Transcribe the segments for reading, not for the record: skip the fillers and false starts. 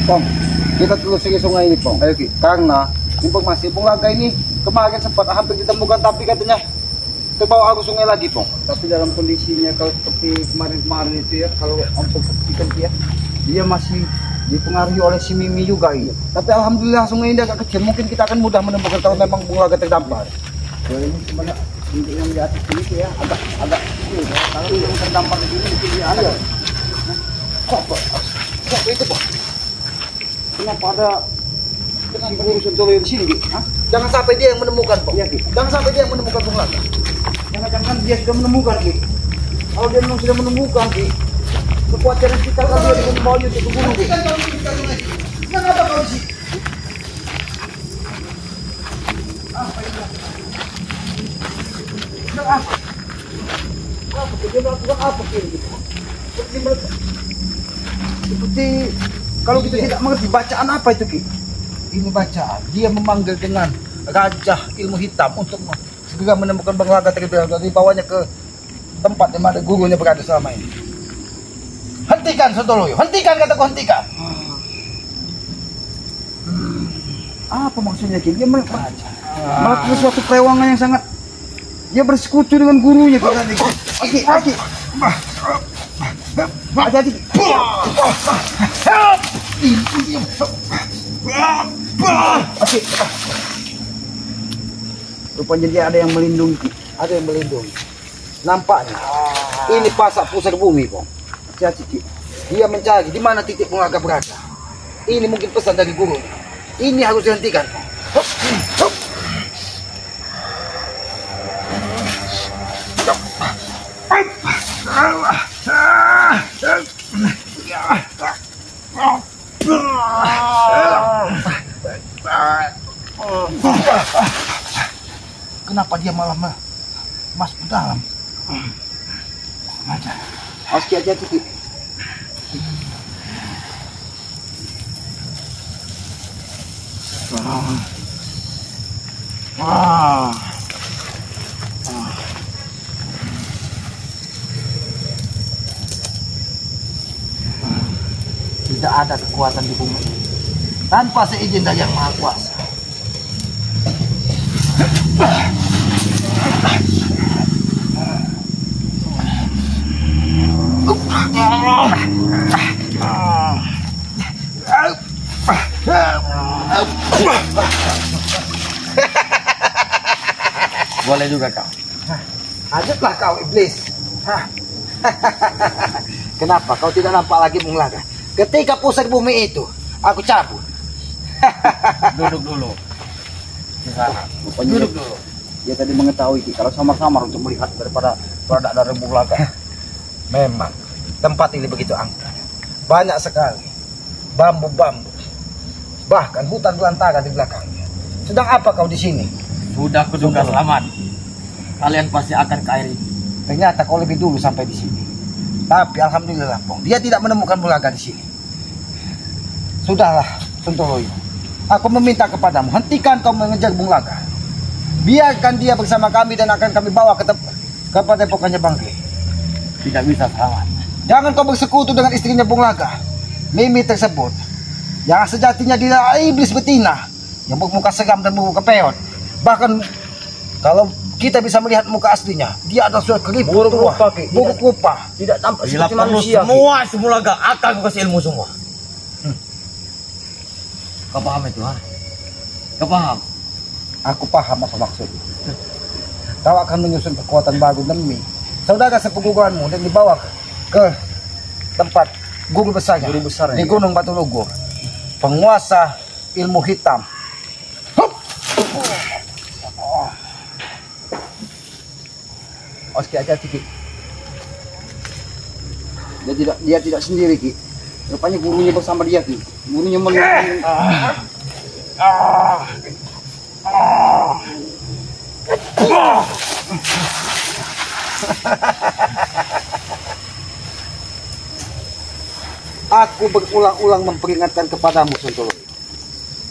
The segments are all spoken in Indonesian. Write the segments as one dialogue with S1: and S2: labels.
S1: Pong, kita telusuri sungai ini, Pong. Ayo, Ki. Karena informasi Bung Laga ini kemarin sempat hampir ditemukan, tapi katanya terbawa arus sungai lagi, Pong. Tapi dalam kondisinya kalau seperti kemarin-kemarin itu ya, kalau untuk ikan dia masih dipengaruhi oleh si Mimi juga ini. Tapi alhamdulillah sungai ini agak kecil, mungkin kita akan mudah menemukan kalau memang Bung Laga terdampar. Jadi ini sebenarnya untuk yang di atas ini ya agak kecil. Kalau yang terdampar di sini mungkin dia ada. Kok itu, Pak? Kenapa ada guru Sentolo di sini, Ki? Jangan sampai dia yang menemukan, Pak. Iya, Ki. Jangan sampai dia yang menemukan Bung Laga. Jangan-jangan dia sudah menemukan, Ki. Kalau dia memang sudah menemukan, Ki, kekhawatiran kita kan dia dengan maunya ke gunung, Ki. Kenapa kau di sini? Apa ini? Apa? Dia melakukan apa, Ki? Seperti kalau kita tidak mengerti bacaan apa itu, Ki? Ini bacaan. Dia memanggil dengan Raja Ilmu Hitam untuk segera menemukan Bung Laga terlebih dahulu, dibawanya ke tempat di mana gurunya berada selama ini. Hentikan, Sontoloyo. Hentikan, kataku hentikan. Apa maksudnya, Ki? Dia melakukan suatu perewangan yang sangat. Dia bersekutu dengan gurunya, Ki. Aki. Hati-hati. Oke. Rupanya dia ada yang melindungi. Ada yang melindungi. Nampaknya ini pasak pusar bumi, Pong. Hati-hati. Dia mencari di mana titik Bung Laga berada. Ini mungkin pesan dari guru. Ini harus dihentikan, Pong. Kenapa dia malah masuk ke dalam? Awas, Ki, hati-hati, Ki. Tidak ada kekuatan di bumi ini tanpa seizin dari Yang Maha Kuasa.
S2: Boleh juga kau.
S1: Ajatlah kau, iblis. Kenapa kau tidak nampak lagi Bung Laga? Ketika pusat bumi itu aku cabut.
S2: Duduk dulu di sana.
S1: Duduk dulu. Dia tadi mengetahui, Ki, kalau samar-samar untuk melihat daripada produk dari Bung Laga. Memang tempat ini begitu angker. Banyak sekali bambu-bambu, bahkan hutan belantara di belakangnya. Sedang apa kau di sini?
S2: Sudah kuduga selamat. Kalian pasti akan ke air ini.
S1: Ternyata kau lebih dulu sampai di sini. Tapi alhamdulillah, Pong, dia tidak menemukan Bung Laga di sini. Sudahlah, Sontoloyo. Aku meminta kepadamu, hentikan kau mengejar Bung Laga. Biarkan dia bersama kami dan akan kami bawa ke padepokannya Bangke.
S2: Tidak bisa selamat.
S1: Jangan kau bersekutu dengan istrinya Bung Laga, Mimi tersebut, yang sejatinya dia adalah iblis betina yang bermuka seram dan bermuka peot. Bahkan kalau kita bisa melihat muka aslinya, dia adalah suatu keriput tua, buruk rupa, tidak tampak seperti manusia.
S2: Semua Laga akan aku kasih ilmu semua. Kau paham itu, ha? Kau paham?
S1: Aku paham apa maksudnya. Kau akan menyusun kekuatan baru demi saudara sepuguranmu dan dibawa ke tempat guru besarnya di Gunung Batu Lugur, penguasa ilmu hitam. Oski aja, Ki. Dia tidak sendiri, Ki. Rupanya gurunya bersama dia, Ki. Gurunya Aku berulang-ulang memperingatkan kepadamu, Sontolo.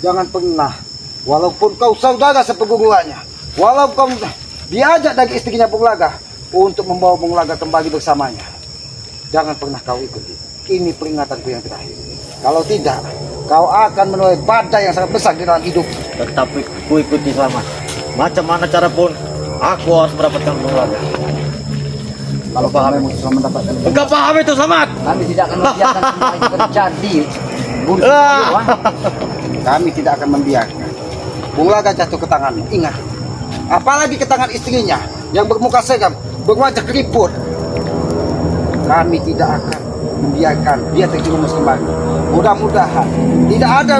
S1: Jangan pernah, walaupun kau saudara seperguruannya, walaupun kau diajak dari istrinya Bung Laga untuk membawa Bung Laga kembali bersamanya, jangan pernah kau ikuti. Ini peringatanku yang terakhir. Kalau tidak, kau akan menuai badai yang sangat besar di dalam hidup.
S2: Tetapi ku ikuti Selamat. Macam mana cara pun aku harus mendapatkan Bung Laga.
S1: Kalau kamu sudah mendapatkan,
S2: Enggak paham itu Selamat.
S1: kami tidak akan membiarkan semua itu terjadi. Kami tidak akan membiarkan Bung Laga jatuh ke tanganmu. Ingat, apalagi ke tangan istrinya yang bermuka segam, berwajah keriput. Kami tidak akan membiarkan dia terjerumus kembali. Mudah-mudahan tidak ada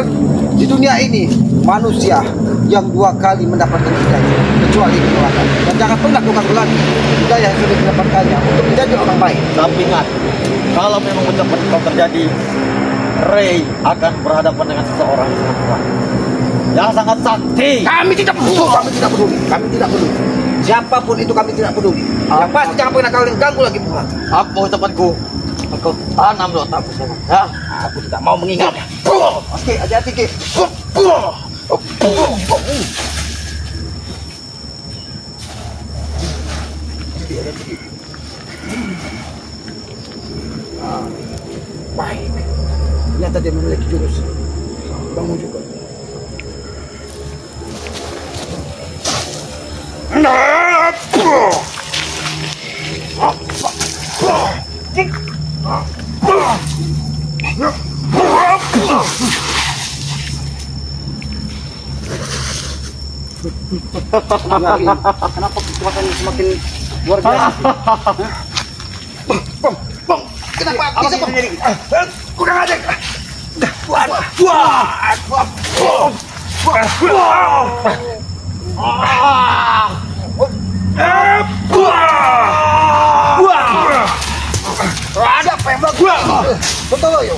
S1: di dunia ini manusia yang 2 kali mendapatkan hidayah kecuali Bung Laga. Dan jangan pernah kau ganggu lagi hidayah yang sudah didapatkannya untuk menjadi orang baik.
S2: Tapi ingat, kalau memang ucapan kau terjadi, Ray akan berhadapan dengan seseorang yang sangat kuat, yang sangat sakti.
S1: Kami tidak peduli, kami tidak peduli. Siapapun itu kami tidak peduli. Yang pasti jangan pernah kalian ganggu lagi Bung Laga.
S2: Apa ucapanku? Kau tanam di otakku Selamat. Ya?
S1: Aku tidak mau mengingat. Oke, hati-hati Ki. Baik. Ternyata dia memiliki jurus bangun juga. Kenapa kekuatannya semakin luar biasa? Bang, kenapa bisa begini? Kurang aja. Ada apa yang bagus? Betul yo.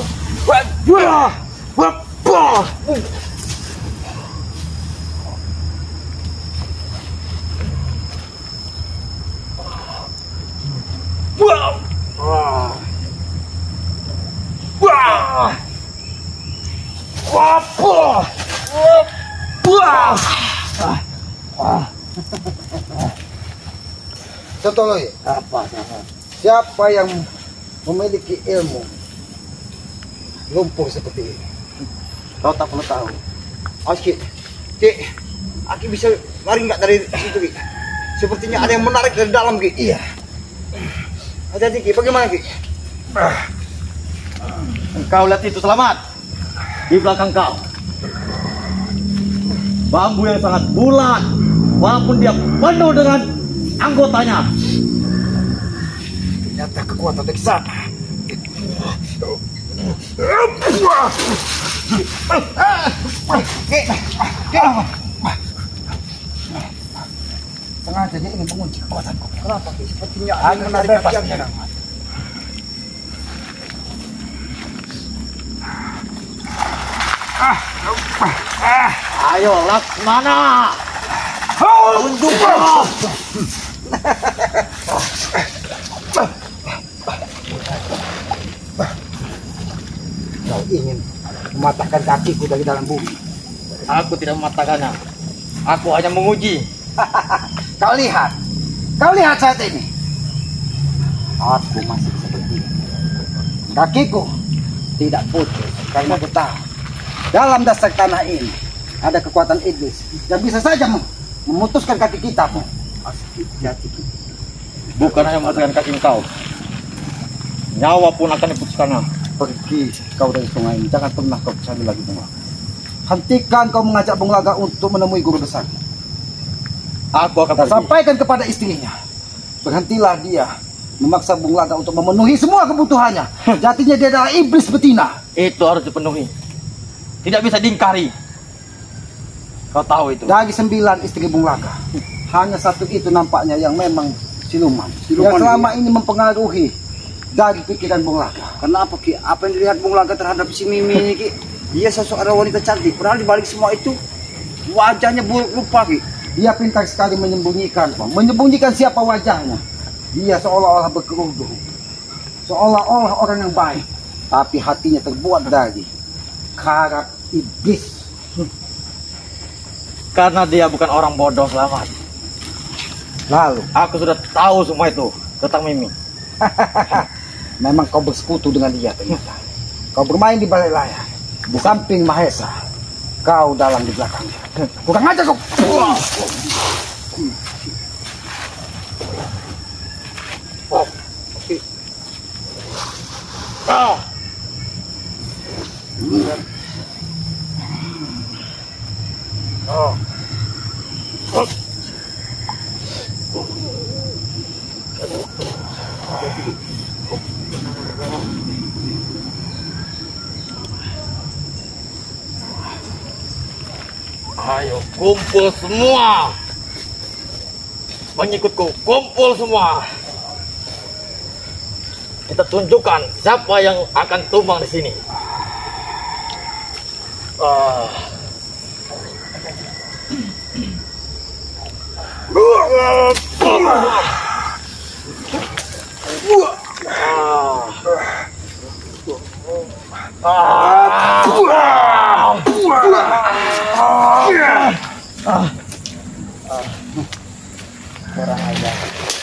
S1: Totoloy, apa? Siapa yang memiliki ilmu lumpur seperti ini? Kau tak perlu tahu. Oke, Aki bisa lari nggak dari situ, Ki? Sepertinya ada yang menarik dari dalam, Ki. Iya. Hati-hati, Ki. Bagaimana, Ki?
S2: Kau lihat itu Selamat di belakang kau. Bambu yang sangat bulat, walaupun dia penuh dengan anggotanya.
S1: Ternyata kekuatan dari sana. Sengaja dia ingin mengunci kekuatanku. Kenapa? Sepertinya angin menarik perhatiannya.
S2: Ayo Laksmana, tunjukkan.
S1: Kau ingin mematahkan kakiku dari dalam bumi.
S2: Aku tidak mematahkannya. Aku hanya menguji.
S1: Kau lihat saat ini. Aku masih seperti ini. Kakiku tidak putus karena aku tahu dalam dasar tanah ini ada kekuatan iblis yang bisa saja memutuskan kaki kita pun.
S2: Bukan hanya memutuskan kaki kau, nyawa pun akan diputuskannya.
S1: Pergi kau dari sungai ini, jangan pernah kau kesana lagi Bung Laga. Hentikan kau mengajak Bung Laga untuk menemui guru besar.
S2: Aku akan pergi.
S1: Sampaikan kepada istrinya, berhentilah dia memaksa Bung Laga untuk memenuhi semua kebutuhannya. Jatinya dia adalah iblis betina.
S2: Itu harus dipenuhi, tidak bisa diingkari. Kau tahu itu.
S1: Dari 9 istri Bung Laga, hanya 1 itu nampaknya yang memang siluman yang selama ini mempengaruhi dari pikiran Bung Laga.
S3: Kenapa Ki? Apa yang dilihat Bung Laga terhadap si Mimi ini Ki? Dia seseorang wanita cantik. Padahal dibalik semua itu wajahnya buruk rupa Ki.
S1: Dia pintar sekali menyembunyikan, menyembunyikan siapa wajahnya. Dia seolah-olah berkerudung, seolah-olah orang yang baik, tapi hatinya terbuat dari karat iblis.
S2: Karena dia bukan orang bodoh Selamat.
S1: Lalu,
S2: Aku sudah tahu semua itu tentang Mimi.
S1: memang kau bersekutu dengan dia ternyata. Kau bermain di balai layar. Di samping Mahesa, kau dalang di belakang. Bukan aja kau.
S2: Ayo kumpul semua. Pengikutku kumpul semua. Kita tunjukkan siapa yang akan tumbang di sini.
S3: Orang aja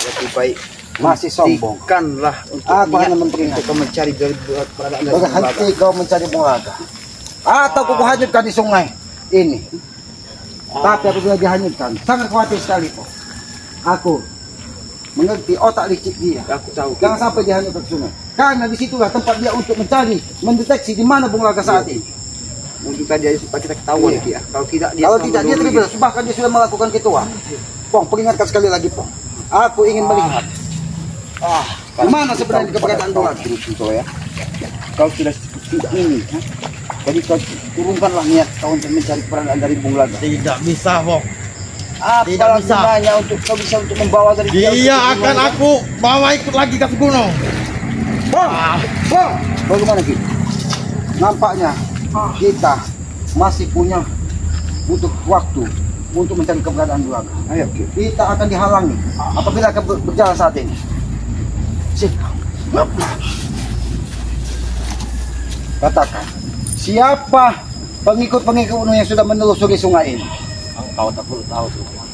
S3: lebih baik
S1: Masih sombong.
S3: hentikanlah untuk
S1: Aku hanya
S3: niat
S1: memperingatkan.
S3: untuk mencari dari keberadaan dari
S1: Berhenti kau mencari Bunglaga. Atau kau hanyutkan di sungai ini. Tapi apabila dihanyutkan, sangat khawatir sekali kok. Aku mengerti otak licik dia.
S3: Aku tahu.
S1: Jangan sampai dihanyutkan ke sungai. Karena disitulah tempat dia untuk mencari, mendeteksi di mana Bunglaga saat ini.
S3: Mungkin dia supaya kita ketahuan ya. Kalau tidak dia
S1: Kalau
S3: akan
S1: tidak dia
S3: mendorong
S1: terlibat, bahkan dia sudah melakukan ketua. Pong, peringatkan sekali lagi, Pong. Aku ingin melihat. Di mana sebenarnya keberadaan Bunglaga?
S3: Kau ya. Kau sudah tidak ini. Ha? Jadi kau turunkanlah niat kau untuk mencari keberadaan dari Bunglaga.
S2: Tidak bisa, Bong.
S3: Apa
S2: Tidak bisa.
S3: gunanya untuk kau bisa untuk membawa dari
S2: Dia akan aku bawa ikut lagi ke gunung.
S1: Bong, Bong, bagaimana Ki? Nampaknya kita masih punya butuh waktu untuk mencari keberadaan Bunglaga.
S3: Ayo, Ki.
S1: Kita akan dihalangi apabila akan berjalan saat ini. Katakan, siapa pengikut-pengikutmu yang sudah menelusuri sungai ini?
S2: Engkau tak perlu tahu.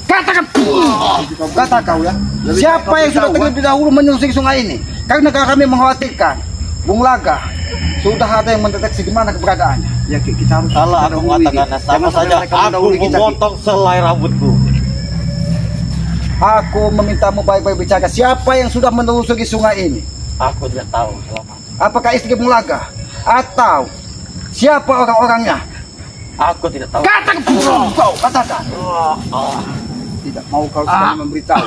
S1: Katakan, kata kau ya. Siapa yang sudah terlebih dahulu menelusuri sungai ini? Karena kami mengkhawatirkan Bunglaga sudah ada yang mendeteksi di mana keberadaannya.
S3: Ya, Ki, kita harus
S2: Kalau aku
S3: mendahului,
S2: mengatakan
S3: Ki.
S2: sama
S3: Jangan sampai
S2: saja
S3: mereka
S2: aku
S3: mendahului kita, Ki.
S2: memotong selai rambutku.
S1: Aku memintamu baik-baik bicara. Siapa yang sudah menelusuri sungai ini?
S2: Aku tidak tahu. Selamat.
S1: Apakah istri Bunglaga? Atau siapa orang-orangnya?
S2: Aku tidak tahu.
S1: Katakan, kau katakan.
S3: Tidak mau kau sudah memberitahu.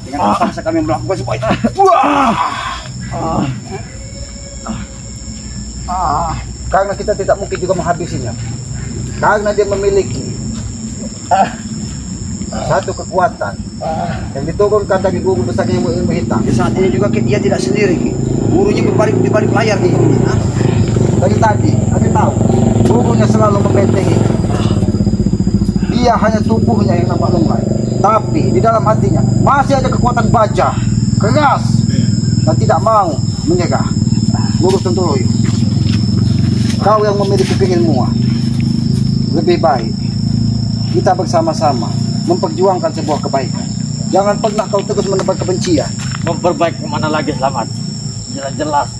S3: Dengan terpaksa kami melakukan semua itu.
S1: Karena kita tidak mungkin juga menghabisinya. Karena dia memiliki satu kekuatan yang diturunkan dari guru besarnya ilmu hitam.
S3: Ya, saat ini juga Ki, dia tidak sendiri, Ki. Gurunya di balik layar Ki. Hah?
S1: Dari tadi, aku tahu gurunya selalu membentengi. Dia hanya tubuhnya yang nampak lemah, tapi di dalam hatinya masih ada kekuatan baja, keras dan tidak mau menyerah. Guru Sontoloyo, kau yang memiliki keilmuan, lebih baik kita bersama-sama memperjuangkan sebuah kebaikan. Jangan pernah kau terus menebar kebencian.
S2: Memperbaiki kemana lagi, Selamat? Jelas-jelas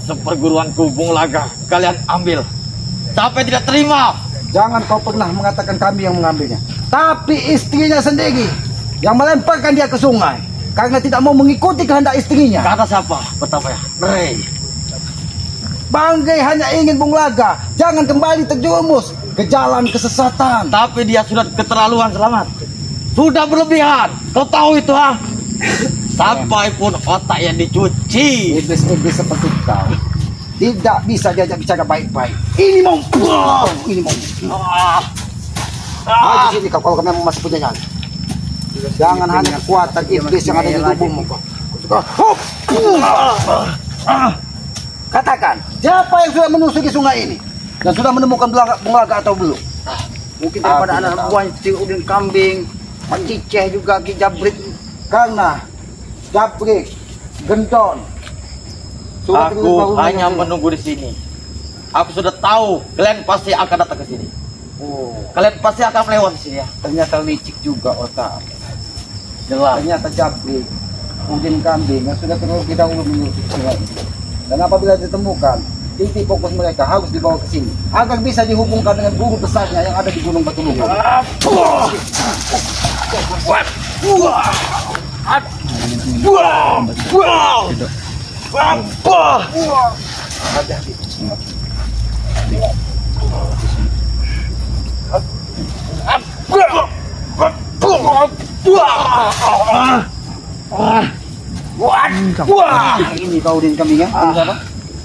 S2: seperguruanku Bunglaga kalian ambil. Sampai tidak terima.
S1: Jangan kau pernah mengatakan kami yang mengambilnya, tapi istrinya sendiri yang melemparkan dia ke sungai karena tidak mau mengikuti kehendak istrinya.
S2: Kata siapa? Pertama ya, Rey.
S1: Banggai hanya ingin Bunglaga jangan kembali terjerumus ke jalan kesesatan.
S2: Tapi dia sudah keterlaluan, Selamat. Sudah berlebihan. Kau tahu itu, ha? Sampai pun otak yang dicuci.
S1: Iblis-iblis seperti kau tidak bisa diajak bicara baik-baik. Ini mau, ini mau. Maju sini kau kalau kamu masih punya nyali. Jangan hanya kekuatan iblis yang ada di tubuhmu. Katakan, siapa yang sudah menusuk sungai ini dan sudah menemukan Bunglaga atau belum?
S3: Mungkin daripada anak buahnya si Udin Kambing, Pak Ciceh juga Ki Jabrik.
S1: Karena Jabrik, Gendon sudah terlebih
S2: Aku
S1: dahulu
S2: hanya
S1: menyusul.
S2: menunggu di sini. Aku sudah tahu kalian pasti akan datang ke sini.
S1: Oh,
S2: Kalian pasti akan melewati sini ya.
S1: ternyata licik juga otak.
S2: Jelas.
S1: Ternyata Jabrik, Udin Kambing yang sudah terlebih dahulu menyusul sungai ini. Dan apabila ditemukan, titik fokus mereka harus dibawa ke sini agar bisa dihubungkan dengan guru besarnya yang ada di Gunung Batu Lunggu. Ini kau din kami ya,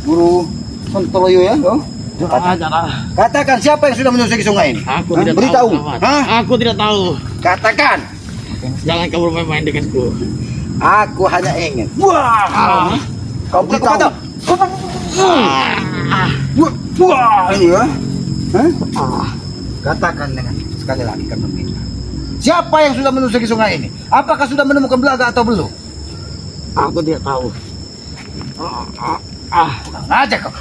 S1: Guru Sontoloyo ya, Katakan siapa yang sudah menyusuri sungai ini?
S2: Aku tidak
S1: Beritahu.
S2: tahu. Aku tidak tahu.
S1: Katakan.
S2: Jangan kamu bermain denganku.
S1: Aku hanya ingin. Kau beritahu. Ini ya. Katakan dengan sekali lagi kan meminta. Siapa yang sudah menyusuri sungai ini? Apakah sudah menemukan belaga atau belum?
S2: Aku tidak tahu.
S1: Aja kau.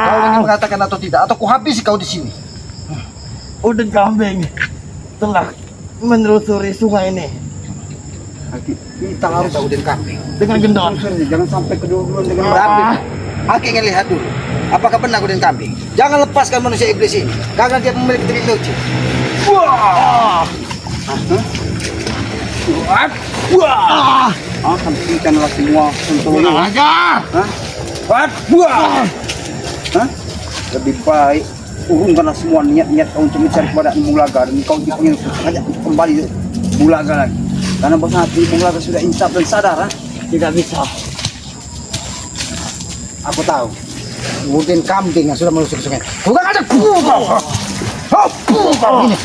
S1: Kau ingin mengatakan atau tidak? Atau ku habisi kau di sini?
S2: Udah kambing telah menelusuri sungai ini
S1: Kita harus tahu dengan kambing.
S2: dengan gendon.
S1: Jangan sampai kedua-dua dengan kambing. Aku ingin lihat dulu. Apakah benar aku dengan kambing? Jangan lepaskan manusia iblis ini, karena dia memiliki trik lucu. Hentikanlah semua sentuhan. Lebih baik urungkanlah semua niat-niat kau untuk mencari kepada Bulaga, dan kau ingin ajak kembali Bulaga lagi. Karena bos hati Bulaga sudah insaf dan sadar.
S2: Tidak bisa.
S1: Aku tahu. Mungkin kambing yang sudah melusuk sungai. Bukan aja. Ini.